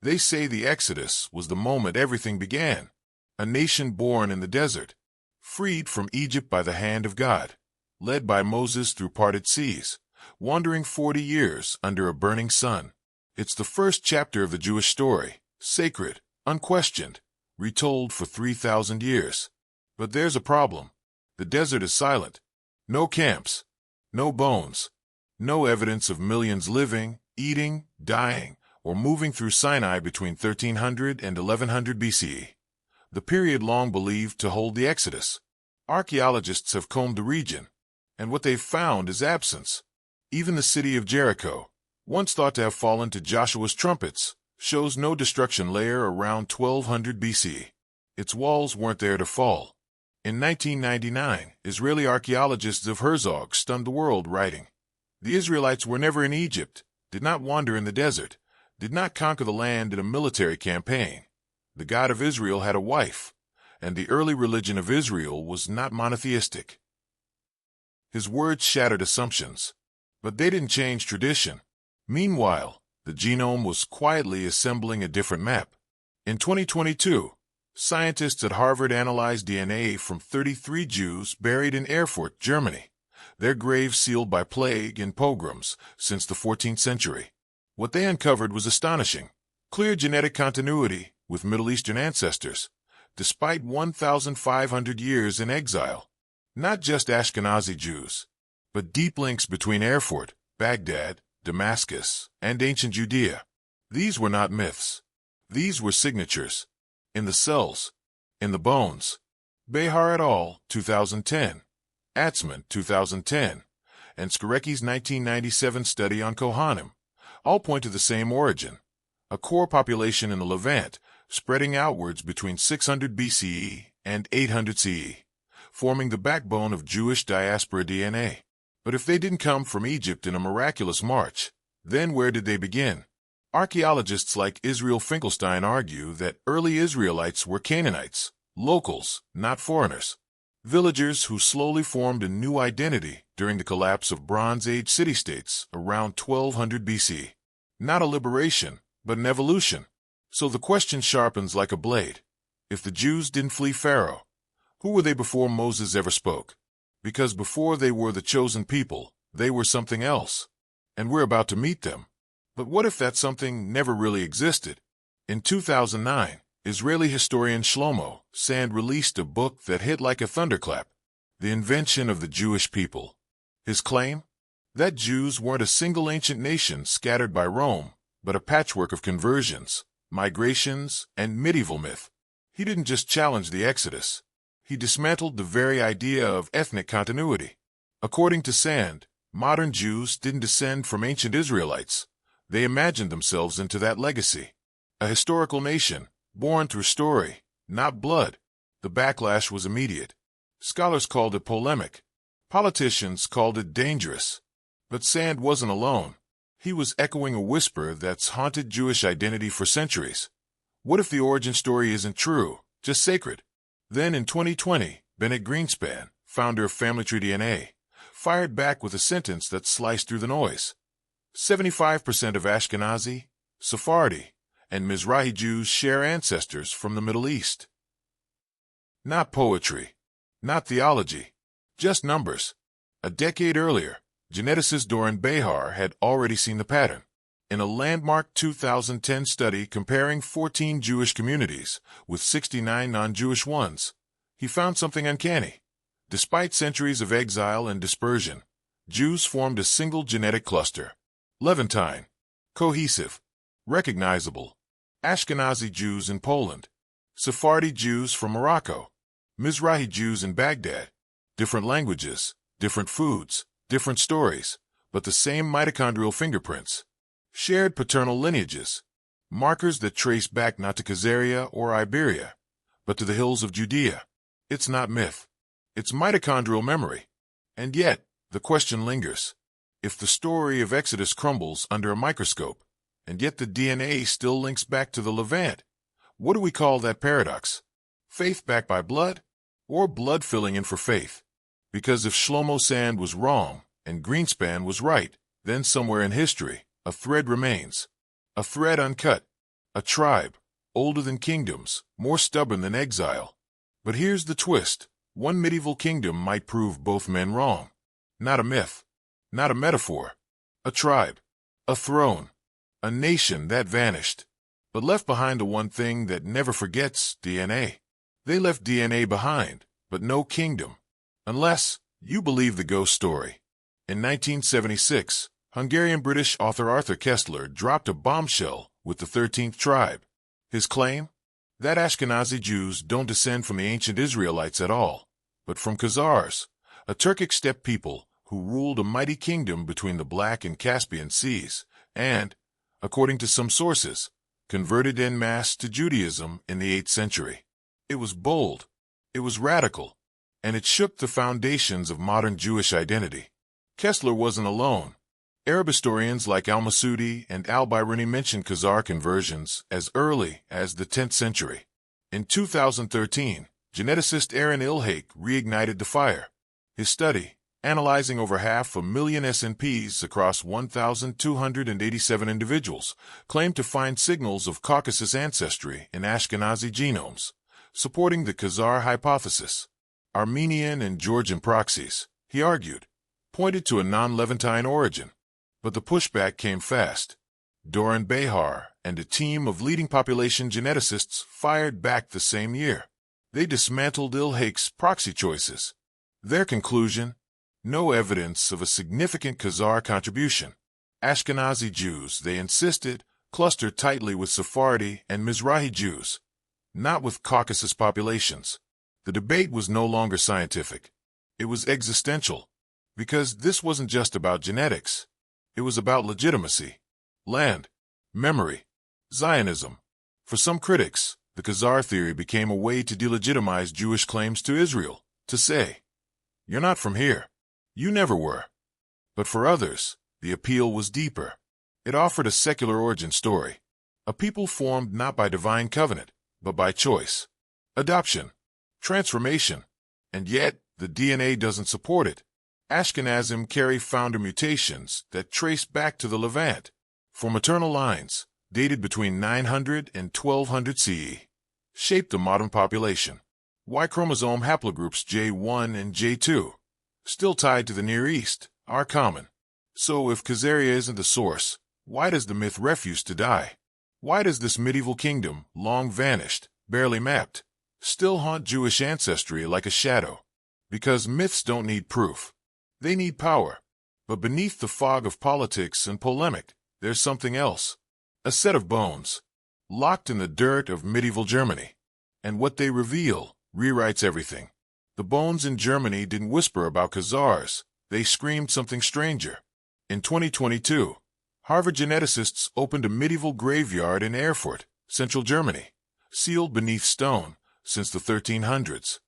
They say the Exodus was the moment everything began, a nation born in the desert, freed from Egypt by the hand of God, led by Moses through parted seas, wandering 40 years under a burning sun. It's the first chapter of the Jewish story, sacred, unquestioned, retold for 3,000 years. But there's a problem. The desert is silent. No camps, no bones, no evidence of millions living, eating, dying, or moving through Sinai between 1300 and 1100 BCE, the period long believed to hold the Exodus. Archaeologists have combed the region, and what they've found is absence. Even the city of Jericho, once thought to have fallen to Joshua's trumpets, shows no destruction layer around 1200 BC. Its walls weren't there to fall. In 1999, Israeli archaeologists of Herzog stunned the world, writing, "The Israelites were never in Egypt, did not wander in the desert, did not conquer the land in a military campaign. The God of Israel had a wife, and the early religion of Israel was not monotheistic." His words shattered assumptions, but they didn't change tradition. Meanwhile, the genome was quietly assembling a different map. In 2022, scientists at Harvard analyzed DNA from 33 Jews buried in Erfurt, Germany, their graves sealed by plague and pogroms since the 14th century. What they uncovered was astonishing. Clear genetic continuity with Middle Eastern ancestors, despite 1,500 years in exile. Not just Ashkenazi Jews, but deep links between Erfurt, Baghdad, Damascus, and ancient Judea. These were not myths. These were signatures. In the cells, in the bones. Behar et al., 2010, Atzman, 2010, and Skorecki's 1997 study on Kohanim all point to the same origin, a core population in the Levant spreading outwards between 600 BCE and 800 CE, forming the backbone of Jewish diaspora DNA. But if they didn't come from Egypt in a miraculous march, then where did they begin? Archaeologists like Israel Finkelstein argue that early Israelites were Canaanites, locals, not foreigners, villagers who slowly formed a new identity during the collapse of Bronze Age city-states around 1200 BC. Not a liberation, but an evolution. So the question sharpens like a blade. If the Jews didn't flee Pharaoh, who were they before Moses ever spoke? Because before they were the chosen people, they were something else. And we're about to meet them. But what if that something never really existed? In 2009, Israeli historian Shlomo Sand released a book that hit like a thunderclap, The Invention of the Jewish People. His claim? That Jews weren't a single ancient nation scattered by Rome, but a patchwork of conversions, migrations, and medieval myth. He didn't just challenge the Exodus. He dismantled the very idea of ethnic continuity. According to Sand, modern Jews didn't descend from ancient Israelites. They imagined themselves into that legacy. A historical nation, born through story, not blood. The backlash was immediate. Scholars called it polemic. Politicians called it dangerous. But Sand wasn't alone. He was echoing a whisper that's haunted Jewish identity for centuries. What if the origin story isn't true, just sacred? Then in 2020, Bene Greenspan, founder of Family Tree DNA, fired back with a sentence that sliced through the noise. 75% of Ashkenazi, Sephardi, and Mizrahi Jews share ancestors from the Middle East. Not poetry, not theology, just numbers. A decade earlier, geneticist Doron Behar had already seen the pattern. In a landmark 2010 study comparing 14 Jewish communities with 69 non-Jewish ones, he found something uncanny. Despite centuries of exile and dispersion, Jews formed a single genetic cluster. Levantine, cohesive, recognizable. Ashkenazi Jews in Poland, Sephardi Jews from Morocco, Mizrahi Jews in Baghdad. Different languages, different foods, different stories, but the same mitochondrial fingerprints. Shared paternal lineages, markers that trace back not to Khazar or Iberia, but to the hills of Judea. It's not myth. It's mitochondrial memory. And yet, the question lingers. If the story of Exodus crumbles under a microscope, and yet the DNA still links back to the Levant, what do we call that paradox? Faith backed by blood? Or blood filling in for faith? Because if Shlomo Sand was wrong, and Greenspan was right, then somewhere in history, a thread remains. A thread uncut. A tribe, older than kingdoms, more stubborn than exile. But here's the twist. One medieval kingdom might prove both men wrong. Not a myth. Not a metaphor. A tribe. A throne. A nation that vanished. But left behind the one thing that never forgets: DNA. They left DNA behind, but no kingdom. Unless you believe the ghost story. In 1976, Hungarian-British author Arthur Koestler dropped a bombshell with the 13th tribe. His claim? That Ashkenazi Jews don't descend from the ancient Israelites at all, but from Khazars, a Turkic steppe people who ruled a mighty kingdom between the Black and Caspian Seas, and, according to some sources, converted en masse to Judaism in the 8th century. It was bold, it was radical, and it shook the foundations of modern Jewish identity. Koestler wasn't alone. Arab historians like al-Masudi and al-Biruni mention Khazar conversions as early as the 10th century. In 2013, geneticist Aaron Ilhake reignited the fire. His study, analyzing over 500,000 SNPs across 1,287 individuals, claimed to find signals of Caucasus ancestry in Ashkenazi genomes, supporting the Khazar hypothesis. Armenian and Georgian proxies, he argued, pointed to a non-Levantine origin. But the pushback came fast. Doron Behar and a team of leading population geneticists fired back the same year. They dismantled Ilhake's proxy choices. Their conclusion? No evidence of a significant Khazar contribution. Ashkenazi Jews, they insisted, clustered tightly with Sephardi and Mizrahi Jews, not with Caucasus populations. The debate was no longer scientific. It was existential, because this wasn't just about genetics. It was about legitimacy, land, memory, Zionism. For some critics, the Khazar theory became a way to delegitimize Jewish claims to Israel, to say, "You're not from here. You never were." But for others, the appeal was deeper. It offered a secular origin story, a people formed not by divine covenant, but by choice, adoption, transformation. And yet, the DNA doesn't support it. Ashkenazim carry founder mutations that trace back to the Levant, for maternal lines, dated between 900 and 1200 CE, shaped the modern population. Y chromosome haplogroups J1 and J2, still tied to the Near East, are common. So if Khazaria isn't the source, why does the myth refuse to die? Why does this medieval kingdom, long vanished, barely mapped, still haunt Jewish ancestry like a shadow? Because myths don't need proof. They need power. But beneath the fog of politics and polemic, there's something else. A set of bones, locked in the dirt of medieval Germany. And what they reveal rewrites everything. The bones in Germany didn't whisper about Khazars. They screamed something stranger. In 2022, Harvard geneticists opened a medieval graveyard in Erfurt, central Germany, sealed beneath stone since the 1300s.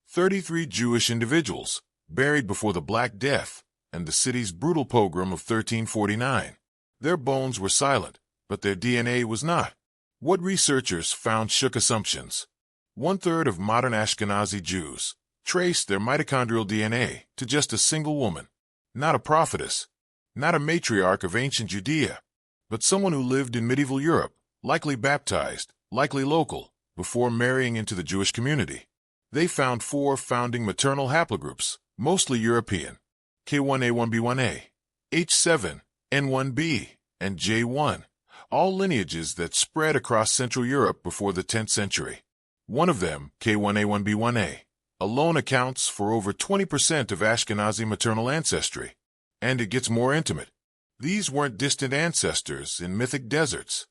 33 Jewish individuals, buried before the Black Death and the city's brutal pogrom of 1349. Their bones were silent, but their DNA was not. What researchers found shook assumptions. 1/3 of modern Ashkenazi Jews traced their mitochondrial DNA to just a single woman, not a prophetess, not a matriarch of ancient Judea, but someone who lived in medieval Europe, likely baptized, likely local, before marrying into the Jewish community. They found 4 founding maternal haplogroups, mostly European: K1A1B1A, H7, N1B, and J1, all lineages that spread across Central Europe before the 10th century. One of them, K1A1B1A, alone accounts for over 20% of Ashkenazi maternal ancestry. And it gets more intimate. These weren't distant ancestors in mythic deserts.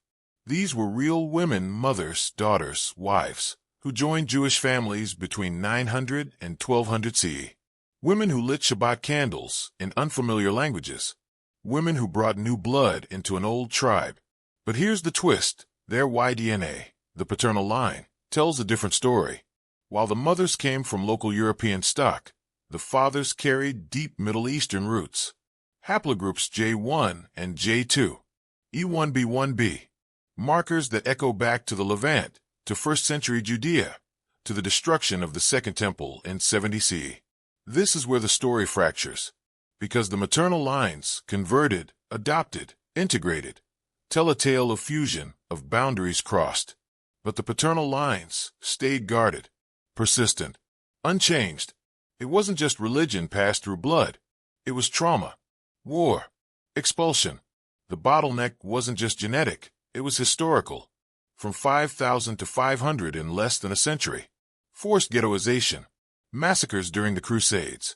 These were real women, mothers, daughters, wives, who joined Jewish families between 900 and 1200 CE. Women who lit Shabbat candles in unfamiliar languages. Women who brought new blood into an old tribe. But here's the twist. Their Y-DNA, the paternal line, tells a different story. While the mothers came from local European stock, the fathers carried deep Middle Eastern roots. Haplogroups J1 and J2, E1B1B, markers that echo back to the Levant, to 1st century Judea, to the destruction of the Second Temple in 70 CE. This is where the story fractures, because the maternal lines, converted, adopted, integrated, tell a tale of fusion of boundaries crossed. But the paternal lines stayed guarded, persistent, unchanged. It wasn't just religion passed through blood. It was trauma, war, expulsion. The bottleneck wasn't just genetic, it was historical. From 5,000 to 500 in less than a century. Forced ghettoization, massacres during the Crusades.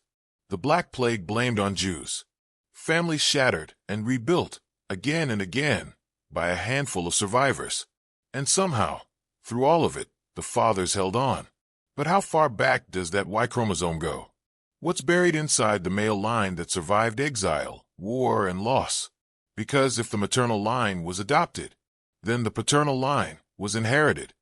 The Black Plague blamed on Jews. Families shattered and rebuilt, again and again, by a handful of survivors. And somehow, through all of it, the fathers held on. But how far back does that Y chromosome go? What's buried inside the male line that survived exile, war, and loss? Because if the maternal line was adopted, then the paternal line was inherited.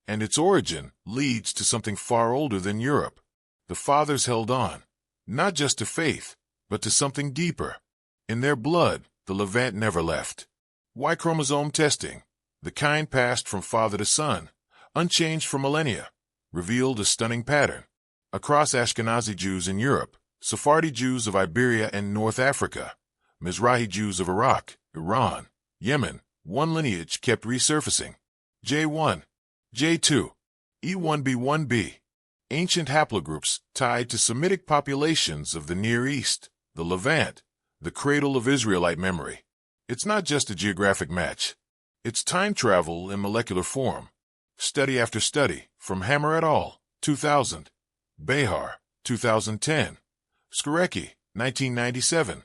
And its origin leads to something far older than Europe. The fathers held on, not just to faith, but to something deeper. In their blood, the Levant never left. Y chromosome testing, the kind passed from father to son, unchanged for millennia, revealed a stunning pattern. Across Ashkenazi Jews in Europe, Sephardi Jews of Iberia and North Africa, Mizrahi Jews of Iraq, Iran, Yemen, one lineage kept resurfacing. J1, J2, E1b1b, ancient haplogroups tied to Semitic populations of the Near East, the Levant, the cradle of Israelite memory. It's not just a geographic match. It's time travel in molecular form. Study after study, from Hammer et al., 2000, Behar, 2010, Skorecki, 1997,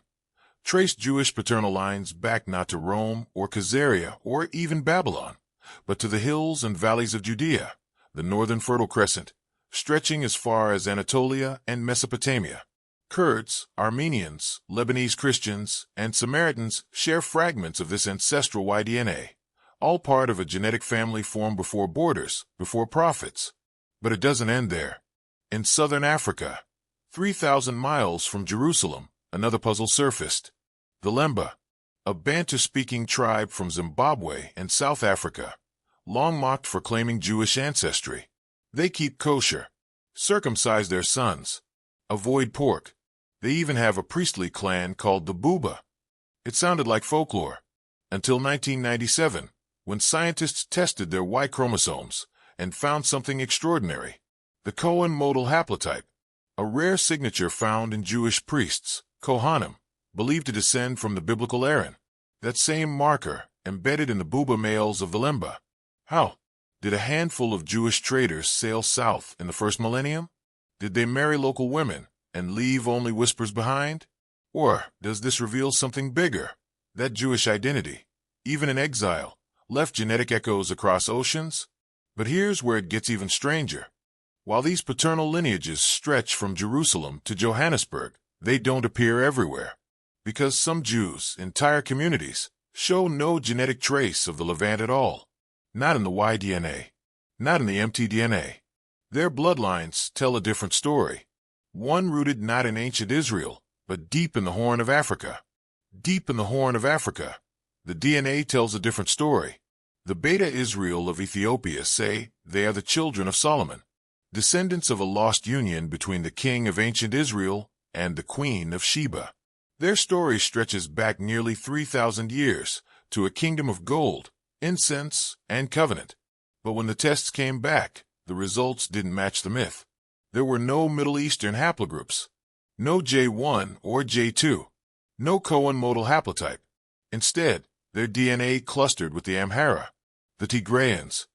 traced Jewish paternal lines back not to Rome or Khazar or even Babylon, but to the hills and valleys of Judea, the northern Fertile Crescent, stretching as far as Anatolia and Mesopotamia. Kurds, Armenians, Lebanese Christians, and Samaritans share fragments of this ancestral Y-DNA, all part of a genetic family formed before borders, before prophets. But it doesn't end there. In southern Africa, 3,000 miles from Jerusalem, another puzzle surfaced. The Lemba, a Bantu-speaking tribe from Zimbabwe and South Africa, long mocked for claiming Jewish ancestry. They keep kosher, circumcise their sons, avoid pork. They even have a priestly clan called the Buba. It sounded like folklore, until 1997, when scientists tested their Y chromosomes and found something extraordinary. The Cohen modal haplotype, a rare signature found in Jewish priests, Kohanim, believed to descend from the biblical Aaron. That same marker embedded in the Buba males of the Limba. How? Did a handful of Jewish traders sail south in the first millennium? Did they marry local women and leave only whispers behind? Or does this reveal something bigger? That Jewish identity, even in exile, left genetic echoes across oceans? But here's where it gets even stranger. While these paternal lineages stretch from Jerusalem to Johannesburg, they don't appear everywhere. Because some Jews, entire communities, show no genetic trace of the Levant at all. Not in the Y-DNA, not in the mtDNA. Their bloodlines tell a different story. One rooted not in ancient Israel, but deep in the Horn of Africa. Deep in the Horn of Africa, the DNA tells a different story. The Beta Israel of Ethiopia say they are the children of Solomon, descendants of a lost union between the king of ancient Israel and the queen of Sheba. Their story stretches back nearly 3,000 years to a kingdom of gold, incense, and covenant. But when the tests came back, the results didn't match the myth. There were no Middle Eastern haplogroups, no J1 or J2, no Cohen modal haplotype. Instead, their DNA clustered with the Amhara, the Tigrayans,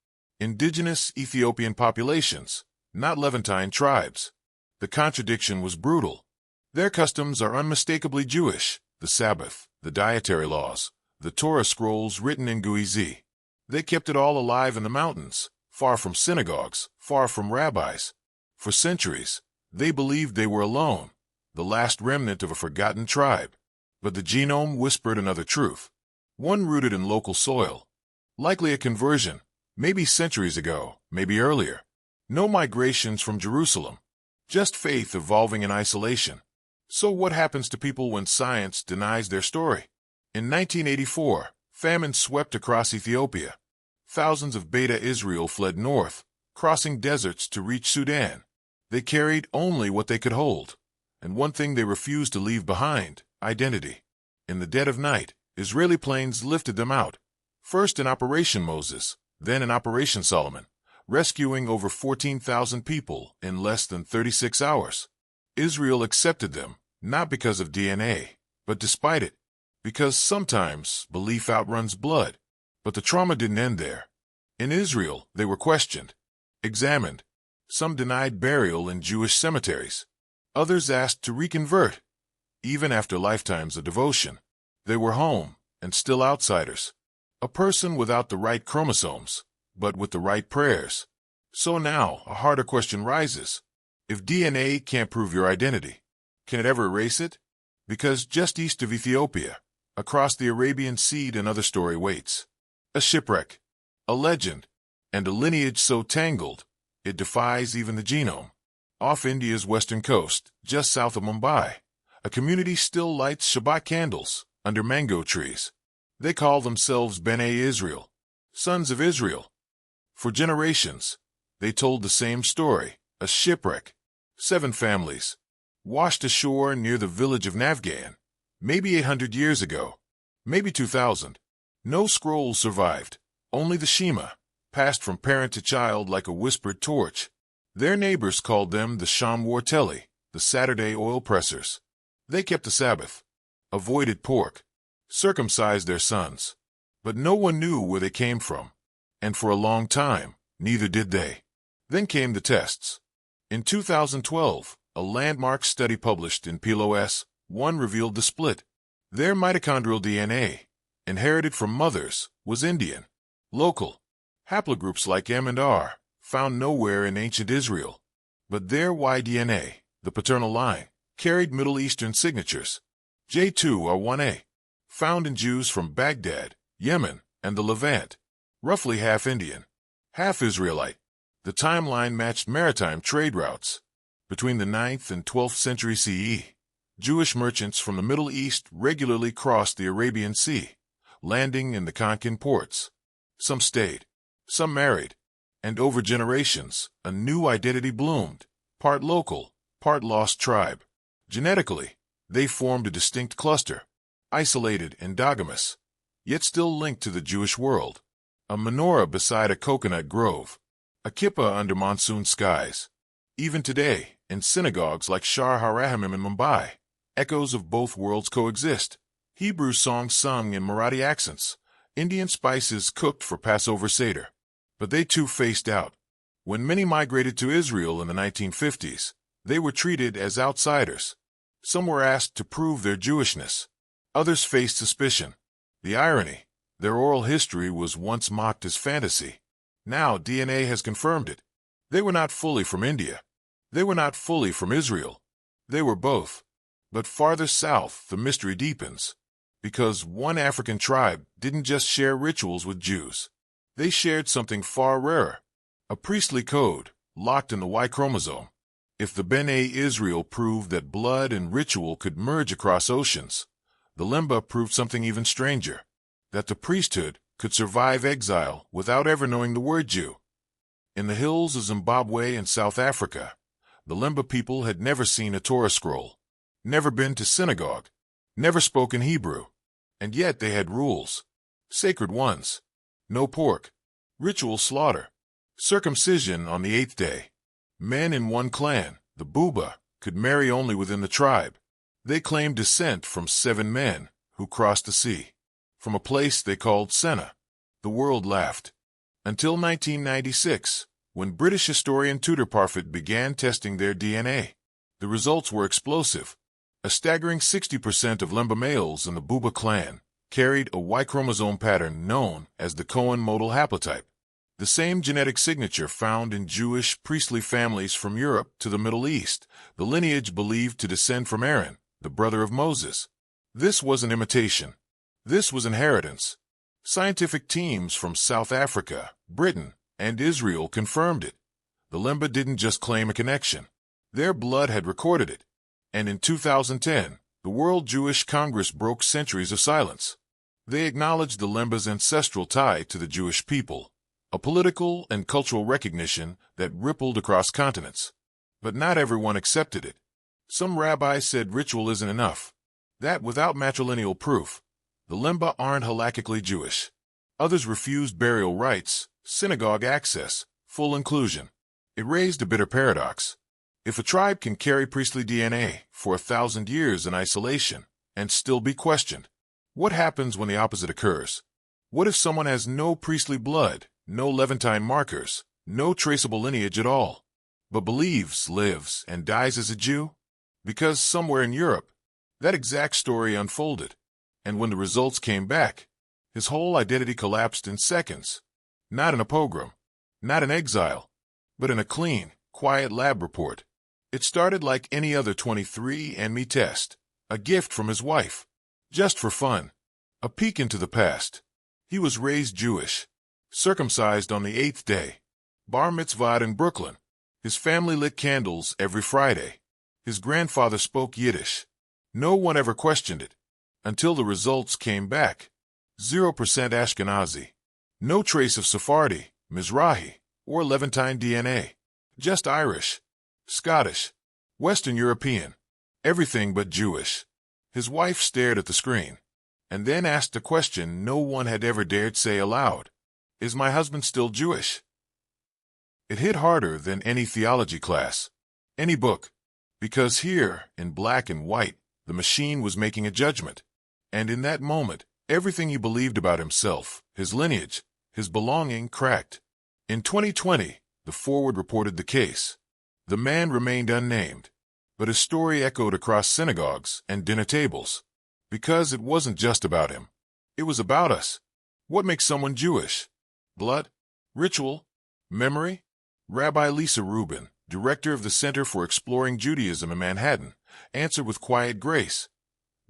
indigenous Ethiopian populations, not Levantine tribes. The contradiction was brutal. Their customs are unmistakably Jewish, the Sabbath, the dietary laws, the Torah scrolls written in Guizi. They kept it all alive in the mountains, far from synagogues, far from rabbis. For centuries, they believed they were alone, the last remnant of a forgotten tribe. But the genome whispered another truth, one rooted in local soil. Likely a conversion, maybe centuries ago, maybe earlier. No migrations from Jerusalem, just faith evolving in isolation. So what happens to people when science denies their story? In 1984, famine swept across Ethiopia. Thousands of Beta Israel fled north, crossing deserts to reach Sudan. They carried only what they could hold, and one thing they refused to leave behind, identity. In the dead of night, Israeli planes lifted them out, First in Operation Moses, then in Operation Solomon, rescuing over 14,000 people in less than 36 hours. Israel accepted them, not because of DNA, but despite it, because sometimes belief outruns blood. But the trauma didn't end there. In Israel, they were questioned, examined. Some denied burial in Jewish cemeteries. Others asked to reconvert. Even after lifetimes of devotion, they were home and still outsiders. A person without the right chromosomes, but with the right prayers. So now, a harder question rises. If DNA can't prove your identity, can it ever erase it? Because just east of Ethiopia, across the Arabian Sea, another story waits. A shipwreck, a legend, and a lineage so tangled, it defies even the genome. Off India's western coast, just south of Mumbai, a community still lights Shabbat candles under mango trees. They call themselves Bene Israel, sons of Israel. For generations, they told the same story, a shipwreck. 7 families, washed ashore near the village of Navgan, maybe 800 years ago, maybe 2,000. No scrolls survived, only the Shema, passed from parent to child like a whispered torch. Their neighbors called them the Sham Warteli, the Saturday oil pressers. They kept the Sabbath, avoided pork, circumcised their sons. But no one knew where they came from, and for a long time, neither did they. Then came the tests. In 2012, a landmark study published in PLOS One revealed the split. Their mitochondrial DNA, inherited from mothers, was Indian, local. Haplogroups like M and R, found nowhere in ancient Israel. But their Y DNA, the paternal line, carried Middle Eastern signatures. J2R1A, found in Jews from Baghdad, Yemen, and the Levant. Roughly half Indian, half Israelite. The timeline matched maritime trade routes. Between the 9th and 12th century CE, Jewish merchants from the Middle East regularly crossed the Arabian Sea, landing in the Konkan ports. Some stayed, some married, and over generations, a new identity bloomed, part local, part lost tribe. Genetically, they formed a distinct cluster, isolated, endogamous, yet still linked to the Jewish world. A menorah beside a coconut grove, a kippah under monsoon skies. Even today, in synagogues like Shar HaRahamim in Mumbai, echoes of both worlds coexist. Hebrew songs sung in Marathi accents, Indian spices cooked for Passover Seder. But they too phased out. When many migrated to Israel in the 1950s, they were treated as outsiders. Some were asked to prove their Jewishness. Others faced suspicion. The irony, their oral history was once mocked as fantasy. Now DNA has confirmed it. They were not fully from India. They were not fully from Israel. They were both. But farther south, the mystery deepens. Because one African tribe didn't just share rituals with Jews. They shared something far rarer. A priestly code, locked in the Y chromosome. If the Bene Israel proved that blood and ritual could merge across oceans, the Limba proved something even stranger. That the priesthood could survive exile without ever knowing the word Jew. In the hills of Zimbabwe and South Africa, the Limba people had never seen a Torah scroll, never been to synagogue, never spoken Hebrew, and yet they had rules, sacred ones. No pork, ritual slaughter, circumcision on the 8th day. Men in one clan, the Buba, could marry only within the tribe. They claimed descent from 7 men who crossed the sea, from a place they called Senna. The world laughed. Until 1996, when British historian Tudor Parfitt began testing their DNA. The results were explosive. A staggering 60% of Lemba males in the Buba clan carried a Y chromosome pattern known as the Cohen modal haplotype, the same genetic signature found in Jewish priestly families from Europe to the Middle East, the lineage believed to descend from Aaron, the brother of Moses. This wasn't imitation. This was inheritance. Scientific teams from South Africa, Britain, and Israel confirmed it. The Lemba didn't just claim a connection. Their blood had recorded it. And in 2010, the World Jewish Congress broke centuries of silence. They acknowledged the Lemba's ancestral tie to the Jewish people, a political and cultural recognition that rippled across continents. But not everyone accepted it. Some rabbis said ritual isn't enough, that without matrilineal proof, the Lemba aren't halakhically Jewish. Others refused burial rites, synagogue access, full inclusion. It raised a bitter paradox. If a tribe can carry priestly DNA for 1,000 years in isolation and still be questioned, what happens when the opposite occurs? What if someone has no priestly blood, no Levantine markers, no traceable lineage at all, but believes, lives, and dies as a Jew? Because somewhere in Europe, that exact story unfolded, and when the results came back, his whole identity collapsed in seconds. Not in a pogrom, not in exile, but in a clean, quiet lab report. It started like any other 23andMe test, a gift from his wife, just for fun, a peek into the past. He was raised Jewish, circumcised on the 8th day, bar mitzvahed in Brooklyn. His family lit candles every Friday. His grandfather spoke Yiddish. No one ever questioned it, until the results came back. 0% Ashkenazi. No trace of Sephardi, Mizrahi, or Levantine DNA. Just Irish, Scottish, Western European. Everything but Jewish. His wife stared at the screen, and then asked a question no one had ever dared say aloud. Is my husband still Jewish? It hit harder than any theology class, any book, because here, in black and white, the machine was making a judgment. And in that moment, everything he believed about himself, his lineage, his belonging cracked. In 2020, the Forward reported the case. The man remained unnamed, but his story echoed across synagogues and dinner tables. Because it wasn't just about him. It was about us. What makes someone Jewish? Blood? Ritual? Memory? Rabbi Lisa Rubin, director of the Center for Exploring Judaism in Manhattan, answered with quiet grace.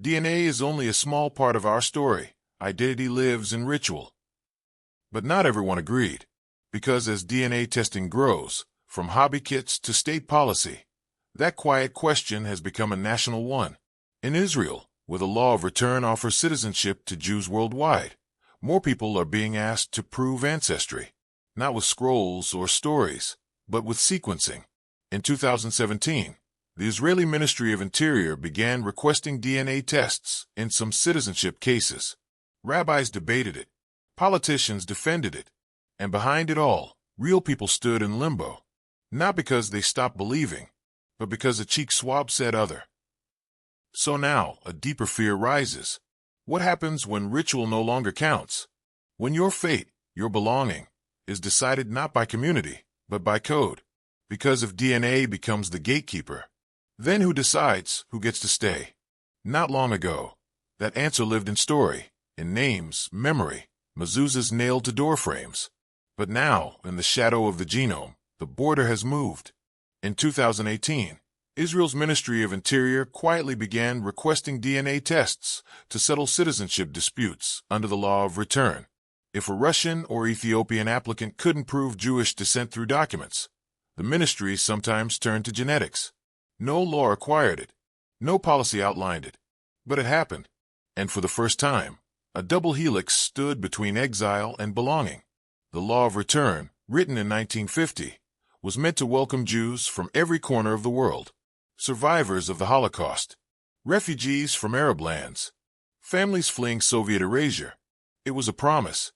DNA is only a small part of our story. Identity lives in ritual. But not everyone agreed, because as DNA testing grows, from hobby kits to state policy, that quiet question has become a national one. In Israel, where the law of return offers citizenship to Jews worldwide, more people are being asked to prove ancestry, not with scrolls or stories, but with sequencing. In 2017, the Israeli Ministry of Interior began requesting DNA tests in some citizenship cases. Rabbis debated it. Politicians defended it. And behind it all, real people stood in limbo. Not because they stopped believing, but because a cheek swab said other. So now, a deeper fear rises. What happens when ritual no longer counts? When your fate, your belonging, is decided not by community, but by code? Because if DNA becomes the gatekeeper, then who decides who gets to stay? Not long ago, that answer lived in story, in names, memory, mezuzahs nailed to door frames. But now, in the shadow of the genome, the border has moved. In 2018, Israel's Ministry of Interior quietly began requesting DNA tests to settle citizenship disputes under the law of return. If a Russian or Ethiopian applicant couldn't prove Jewish descent through documents, the ministry sometimes turned to genetics. No law required it. No policy outlined it. But it happened. And for the first time, a double helix stood between exile and belonging. The law of return, written in 1950, was meant to welcome Jews from every corner of the world. Survivors of the Holocaust, refugees from Arab lands, families fleeing Soviet erasure. It was a promise.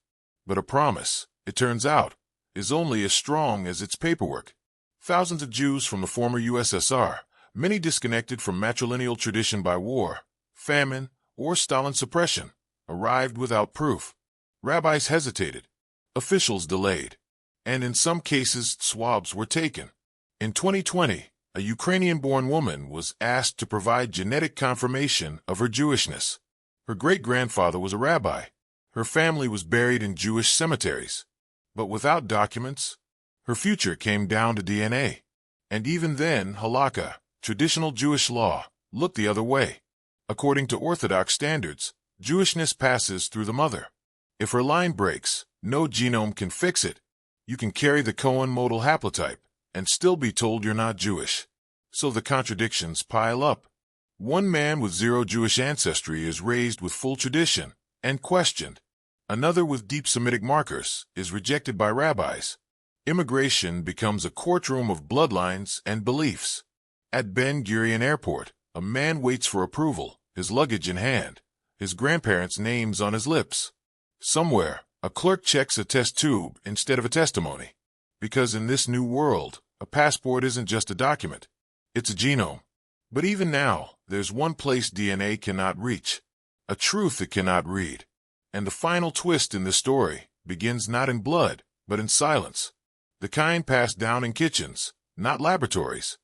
But a promise, it turns out, is only as strong as its paperwork. Thousands of Jews from the former USSR, many disconnected from matrilineal tradition by war, famine, or Stalin suppression, arrived without proof. Rabbis hesitated. Officials delayed. And in some cases, swabs were taken. In 2020, a Ukrainian-born woman was asked to provide genetic confirmation of her Jewishness. Her great-grandfather was a rabbi. Her family was buried in Jewish cemeteries. But without documents, her future came down to DNA. And even then, halakha, traditional Jewish law, looked the other way. According to Orthodox standards, Jewishness passes through the mother. If her line breaks, no genome can fix it. You can carry the Cohen modal haplotype and still be told you're not Jewish. So the contradictions pile up. One man with zero Jewish ancestry is raised with full tradition and questioned. Another with deep Semitic markers is rejected by rabbis. Immigration becomes a courtroom of bloodlines and beliefs. At Ben Gurion Airport, a man waits for approval, his luggage in hand, his grandparents' names on his lips. Somewhere, A clerk checks a test tube instead of a testimony. Because in this new world, a passport isn't just a document. It's a genome. But even now, there's one place DNA cannot reach. A truth it cannot read. And the final twist in this story begins not in blood, but in silence. The kind passed down in kitchens, not laboratories,